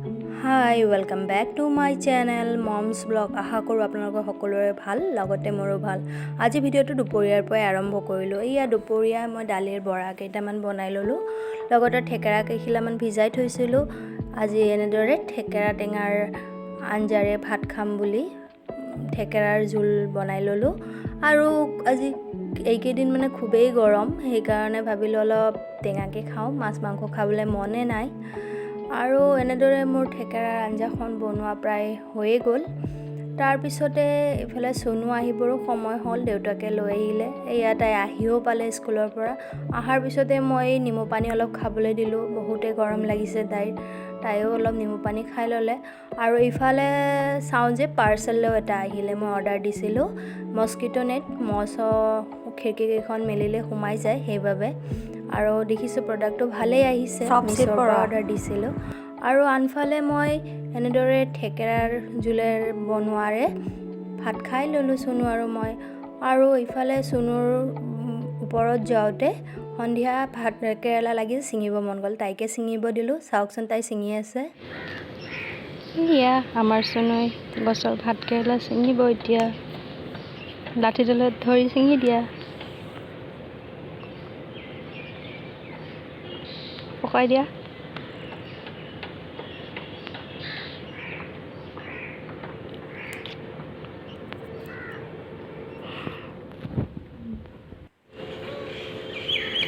High welcome back to my channel Mom's blog. আশা কৰোঁ আপোনালোকৰ সকলোৰে ভাল, লগতে মোৰো ভাল। আজি ভিডিঅ'টো দুপৰীয়াৰ পৰাই আৰম্ভ কৰিলোঁ। এয়া দুপৰীয়া মই দালিৰ বৰা কেইটামান বনাই ল'লোঁ, লগতে থেকেৰা কেইখিলামান ভিজাই থৈছিলোঁ। আজি এনেদৰে থেকেৰা টেঙাৰ আঞ্জাৰে ভাত খাম বুলি থেকেৰাৰ জোল বনাই ল'লোঁ। আৰু আজি এইকেইদিন মানে খুবেই গৰম, সেইকাৰণে ভাবিলোঁ অলপ টেঙাকৈ খাওঁ, মাছ মাংস খাবলৈ মনে নাই। আৰু এনেদৰে মোৰ থেকেৰাৰ আঞ্জাখন বনোৱা প্ৰায় হৈয়ে গ'ল। তাৰপিছতে ইফালে চুনু আহিবৰো সময় হ'ল, দেউতাকে লৈ আহিলে। এয়া তাই আহিও পালে স্কুলৰ পৰা। অহাৰ পিছতে মই নেমু পানী অলপ খাবলৈ দিলোঁ, বহুতেই গৰম লাগিছে তাইও অলপ নেমু পানী খাই ল'লে। আৰু ইফালে চাওঁ যে পাৰ্চেলো এটা আহিলে, মই অৰ্ডাৰ দিছিলোঁ মস্কিটো নেট, খিৰিকীকেইখন মেলিলে সোমাই যায় সেইবাবে। আৰু দেখিছোঁ প্ৰডাক্টটো ভালেই আহিছে, মিছ'ৰ পৰা অৰ্ডাৰ দিছিলোঁ। আৰু আনফালে মই এনেদৰে থেকেৰাৰ জোলেৰ বনোৱাৰে ভাত খাই ল'লোঁ চুনু আৰু মই। আৰু ইফালে চুনুৰ ওপৰত যাওঁতে সন্ধিয়া ভাত কেৰেলা লাগি ছিঙিব মন গ'ল, তাইকে ছিঙিব দিলোঁ। চাওকচোন তাই ছিঙি আছে। এয়া আমাৰ চুনুই গছৰ ভাত কেৰেলা ছিঙিব এতিয়া। লাঠিডালত ধৰি ছিঙি দিয়া, পকাই দিয়া।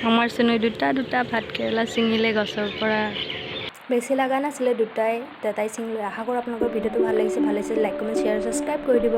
আমাৰ চুনুই দুটা ভাত কেৰেলা ছিঙিলে গছৰ পৰা। বেছি লগা নাছিলে, দুটাই ছিঙিলে। আশা কৰোঁ আপোনালোকৰ ভিডিঅ'টো ভাল লাগিছে লাইক কমেণ্ট শ্বেয়াৰ ছাবস্ক্ৰাইব কৰি দিব।